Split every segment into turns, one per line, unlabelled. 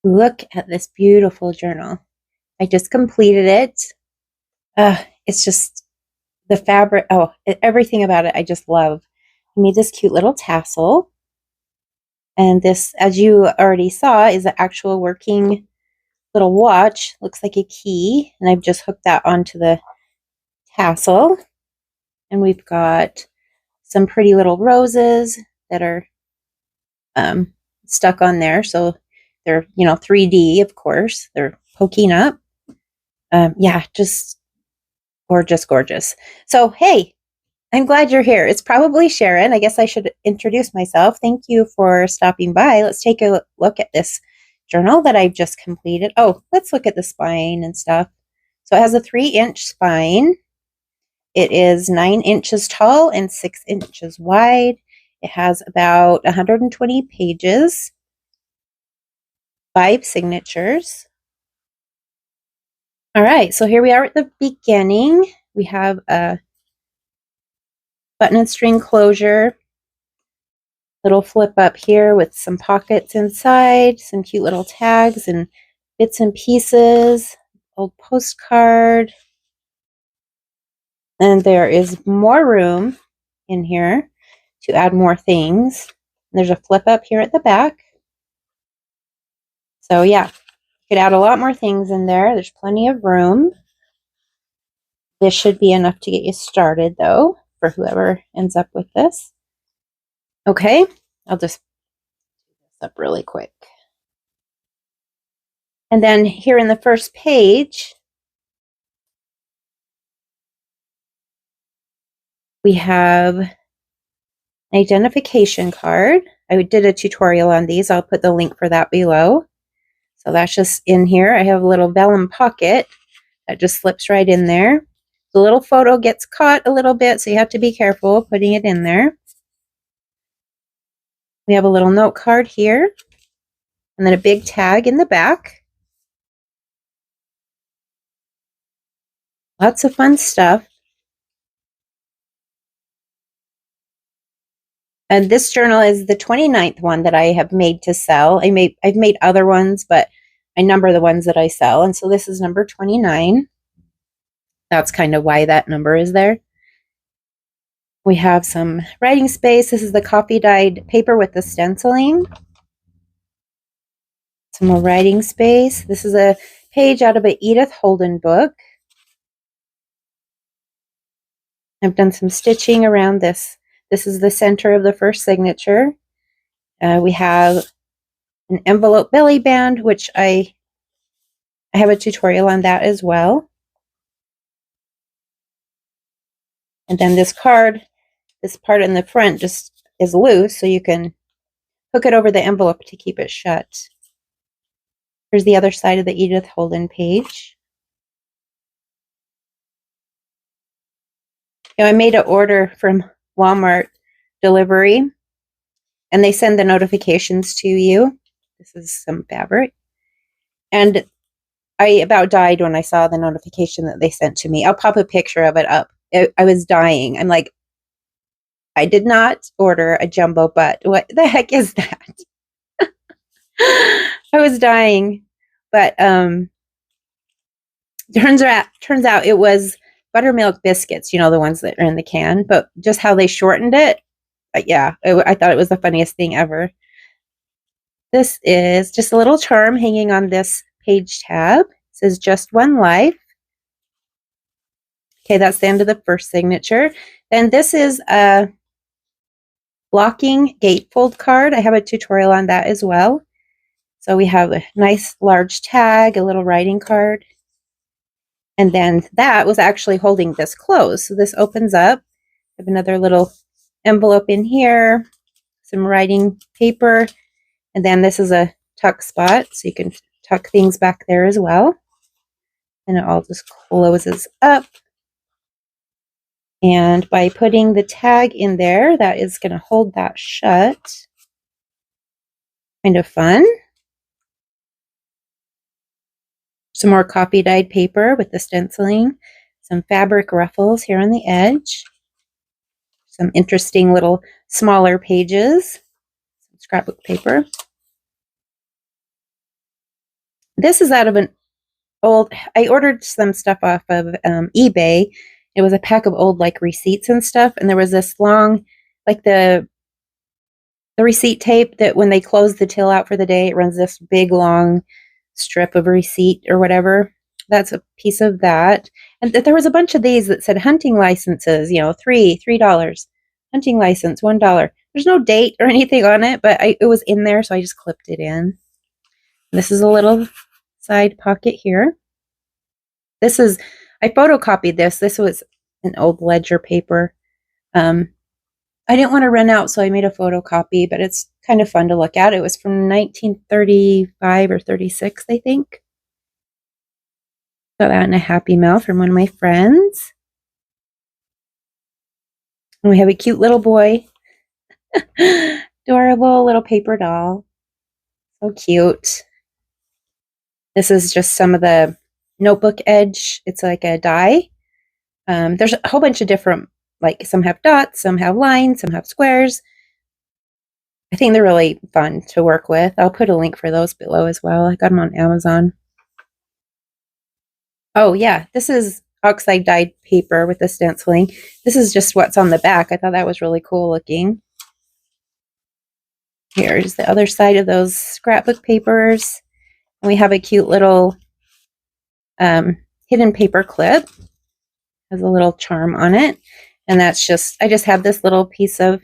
Look at this beautiful journal. I just completed it. It's just the fabric. Oh, everything about it I just love. I made this cute little tassel. And this, as you already saw, is an actual working little watch. Looks like a key. And I've just hooked that onto the tassel. And we've got some pretty little roses that are stuck on there. So they're, 3D, of course. They're poking up. Yeah, just gorgeous, gorgeous. So, hey, I'm glad you're here. It's probably Sharon. I guess I should introduce myself. Thank you for stopping by. Let's take a look at this journal that I've just completed. Oh, let's look at the spine and stuff. So it has a 3-inch spine. It is 9 inches tall and 6 inches wide. It has about 120 pages, 5 signatures. All right, so here we are at the beginning. We have a button and string closure, little flip up here with some pockets inside, some cute little tags and bits and pieces, old postcard. And there is more room in here to add more things. There's a flip up here at the back. So yeah, you could add a lot more things in there. There's plenty of room. This should be enough to get you started though, for whoever ends up with this. Okay, I'll just do this up really quick. And then here in the first page, we have an identification card. I did a tutorial on these. I'll put the link for that below. So that's just in here. I have a little vellum pocket that just slips right in there. The little photo gets caught a little bit, so you have to be careful putting it in there. We have a little note card here, and then a big tag in the back. Lots of fun stuff. And this journal is the 29th one that I have made to sell. I've made other ones, but I number the ones that I sell. And so this is number 29. That's kind of why that number is there. We have some writing space. This is the coffee dyed paper with the stenciling. Some more writing space. This is a page out of an Edith Holden book. I've done some stitching around this. This is the center of the first signature. We have an envelope belly band, which I have a tutorial on that as well. And then this card, this part in the front just is loose, so you can hook it over the envelope to keep it shut. Here's the other side of the Edith Holden page. I made an order from Walmart delivery, and they send the notifications to you. This is some fabric. And I about died when I saw the notification that they sent to me. I'll pop a picture of it up. I was dying. I'm like, I did not order a jumbo butt. What the heck is that? I was dying. But turns out it was buttermilk biscuits, the ones that are in the can, but just how they shortened it. Yeah, I thought it was the funniest thing ever. This is just a little charm hanging on this page tab. It says just one life. Okay, that's the end of the first signature. Then this is a blocking gatefold card. I have a tutorial on that as well. So we have a nice large tag, a little writing card. And then that was actually holding this closed. So this opens up. I have another little envelope in here, some writing paper, and then this is a tuck spot, so you can tuck things back there as well. And it all just closes up. And by putting the tag in there, that is going to hold that shut. Kind of fun. Some more coffee dyed paper with the stenciling. Some fabric ruffles here on the edge. Some interesting little smaller pages. Some scrapbook paper. This is out of an old, I ordered some stuff off of eBay. It was a pack of old like receipts and stuff, and there was this long, like the receipt tape that when they close the till out for the day, it runs this big long strip of receipt or whatever. That's a piece of that. And there was a bunch of these that said hunting licenses, $3, hunting license, $1. There's no date or anything on it, but it was in there, so I just clipped it in. This is a little side pocket here. I photocopied this. This was an old ledger paper. I didn't want to run out, so I made a photocopy, but it's kind of fun to look at. It was from 1935 or 36, I think. Got that in a Happy Mail from one of my friends. And we have a cute little boy. Adorable little paper doll. So cute. This is just some of the notebook edge. It's like a die. There's a whole bunch of different, like some have dots, some have lines, some have squares. I think they're really fun to work with. I'll put a link for those below as well. I got them on Amazon. Oh yeah, this is oxide dyed paper with the stenciling. This is just what's on the back. I thought that was really cool looking. Here's the other side of those scrapbook papers. And we have a cute little hidden paper clip. Has a little charm on it. And that's just, I just have this little piece of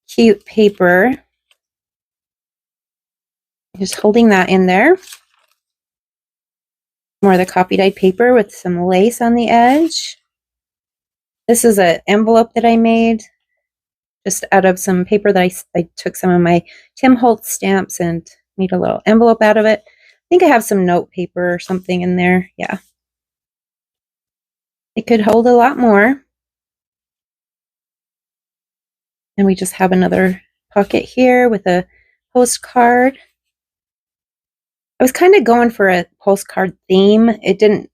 cute paper. Just holding that in there. More of the copy dyed paper with some lace on the edge. This is an envelope that I made just out of some paper that I took some of my Tim Holtz stamps and made a little envelope out of it. I think I have some note paper or something in there. Yeah. It could hold a lot more. And we just have another pocket here with a postcard. I was kind of going for a postcard theme. It didn't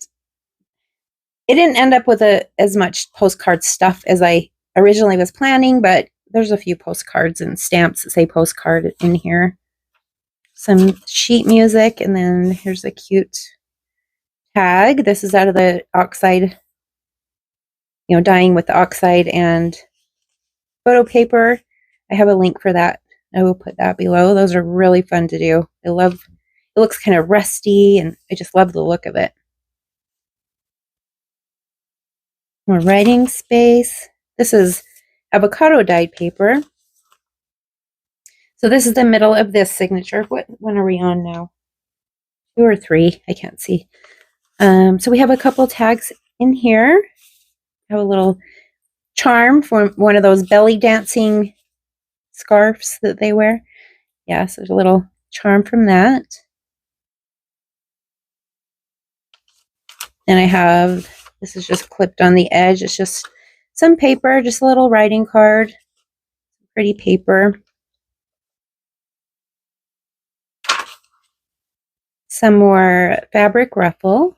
end up with as much postcard stuff as I originally was planning, but there's a few postcards and stamps that say postcard in here. Some sheet music, and then here's a cute tag. This is out of the oxide, dyeing with the oxide and photo paper. I have a link for that. I will put that below. Those are really fun to do. It looks kind of rusty, and I just love the look of it. More writing space. This is avocado dyed paper. So this is the middle of this signature. What one are we on now? 2 or 3? I can't see. So we have a couple tags in here. I have a little charm for one of those belly dancing scarves that they wear. Yeah, so there's a little charm from that. And I have, this is just clipped on the edge. It's just some paper, just a little writing card. Pretty paper. Some more fabric ruffle.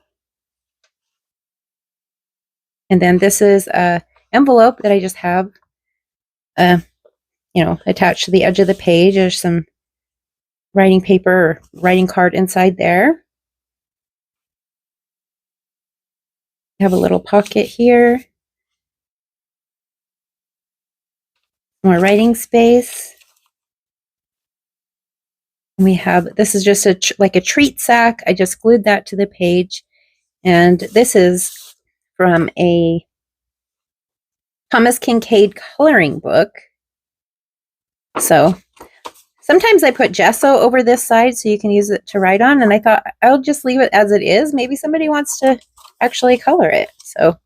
And then this is a envelope that I just have, attached to the edge of the page. There's some writing paper or writing card inside there. I have a little pocket here. More writing space. And we have, this is just like a treat sack. I just glued that to the page. And this is from a Thomas Kincaid coloring book. So sometimes I put gesso over this side so you can use it to write on. And I thought I'll just leave it as it is. Maybe somebody wants to actually color it. So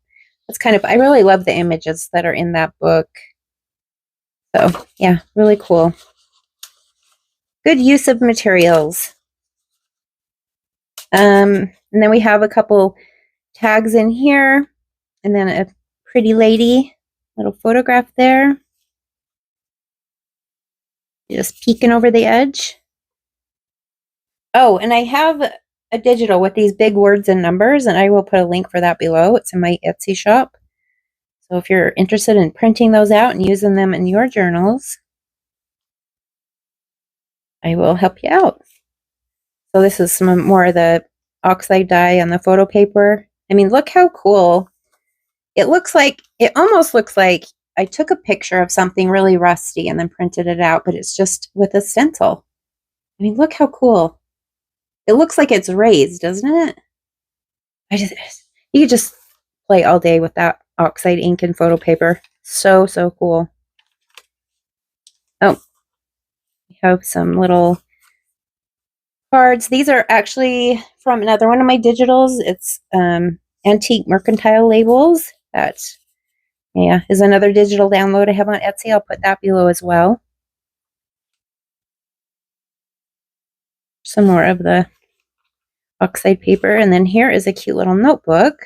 it's I really love the images that are in that book. So yeah, really cool. Good use of materials. And then we have a couple tags in here, and then a pretty lady, little photograph there. Just peeking over the edge. Oh, and I have a digital with these big words and numbers, and I will put a link for that below. It's in my Etsy shop. So if you're interested in printing those out and using them in your journals, I will help you out. So this is some more of the oxide dye on the photo paper. I mean, look how cool. It almost looks like I took a picture of something really rusty and then printed it out, but it's just with a stencil. I mean, look how cool. It looks like it's raised, doesn't it? You could just play all day with that oxide ink and photo paper. So, so cool. Oh, we have some little cards. These are actually from another one of my digitals. It's antique mercantile labels. That, yeah, is another digital download I have on Etsy. I'll put that below as well. Some more of the oxide paper. And then here is a cute little notebook.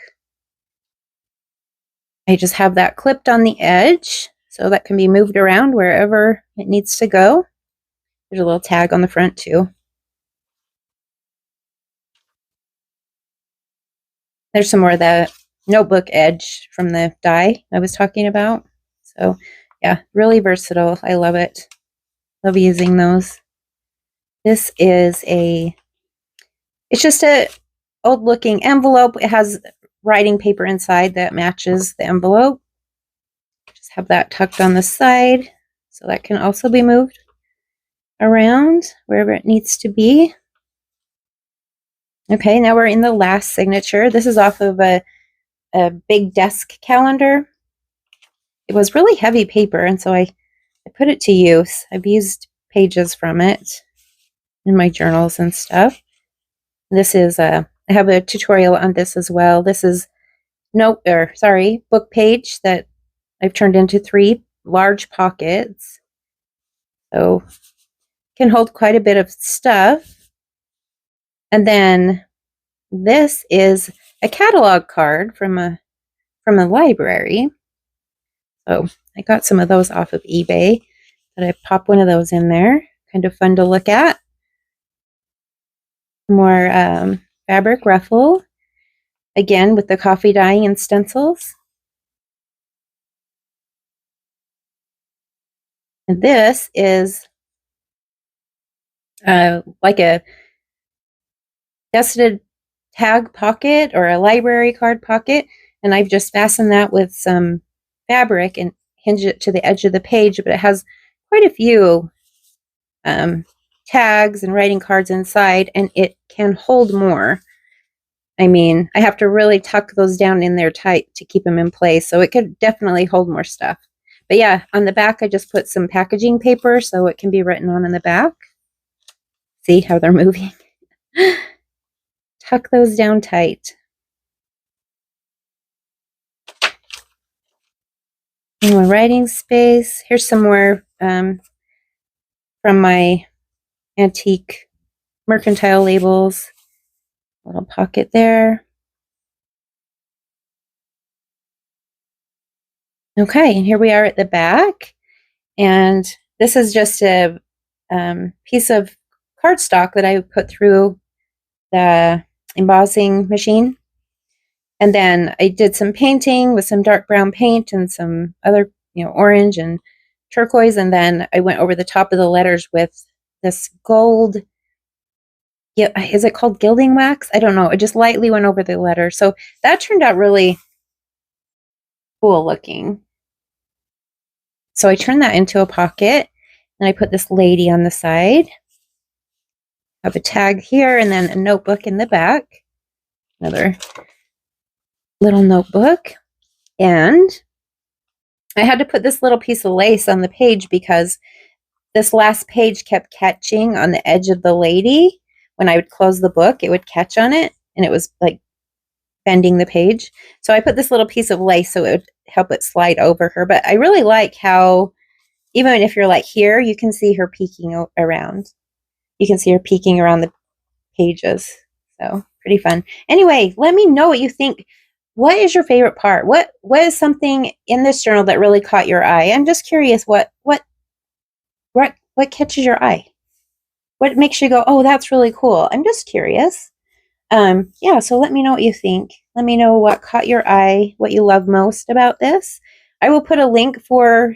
I just have that clipped on the edge so that can be moved around wherever it needs to go. There's a little tag on the front too. There's some more of the notebook edge from the die I was talking about. So yeah, really versatile. I love it. Love using those. This is it's just a old looking envelope. It has writing paper inside that matches the envelope. Just have that tucked on the side so that can also be moved around wherever it needs to be. Okay, now we're in the last signature. This is off of a big desk calendar. It was really heavy paper, and so I put it to use. I've used pages from it in my journals and stuff. This is I have a tutorial on this as well. This is book page that I've turned into 3 large pockets. So can hold quite a bit of stuff. And then this is a catalog card from a library. So I got some of those off of eBay. But I pop one of those in there. Kind of fun to look at. More fabric ruffle. Again, with the coffee dyeing and stencils. And this is like a nested tag pocket or a library card pocket. And I've just fastened that with some fabric and hinge it to the edge of the page. But it has quite a few tags and writing cards inside, and it can hold more. I mean, I have to really tuck those down in there tight to keep them in place, so it could definitely hold more stuff. But yeah, on the back, I just put some packaging paper so it can be written on in the back. See how they're moving? Tuck those down tight. More writing space. Here's some more from my antique mercantile labels. Little pocket there. Okay, and here we are at the back. And this is just a piece of cardstock that I put through the embossing machine. And then I did some painting with some dark brown paint and some other, orange and turquoise. And then I went over the top of the letters with this gold. Is it called gilding wax? I don't know. I just lightly went over the letter. So that turned out really cool looking. So I turned that into a pocket and I put this lady on the side. I have a tag here and then a notebook in the back. Another little notebook. And I had to put this little piece of lace on the page because this last page kept catching on the edge of the lady. When I would close the book, it would catch on it, and it was like bending the page. So I put this little piece of lace so it would help it slide over her. But I really like how, even if you're like here, you can see her peeking around. You can see her peeking around the pages. So pretty fun. Anyway, let me know what you think. What is your favorite part? What is something in this journal that really caught your eye? I'm just curious what catches your eye? What makes you go, oh, that's really cool? I'm just curious. Yeah, so let me know what you think. Let me know what caught your eye, what you love most about this. I will put a link for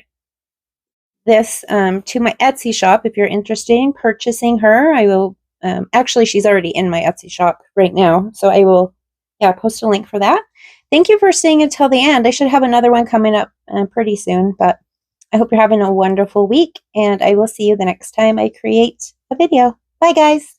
this to my Etsy shop if you're interested in purchasing her. I will Actually, she's already in my Etsy shop right now, so I will, yeah, post a link for that. Thank you for staying until the end. I should have another one coming up pretty soon, but I hope you're having a wonderful week, and I will see you the next time I create a video. Bye, guys.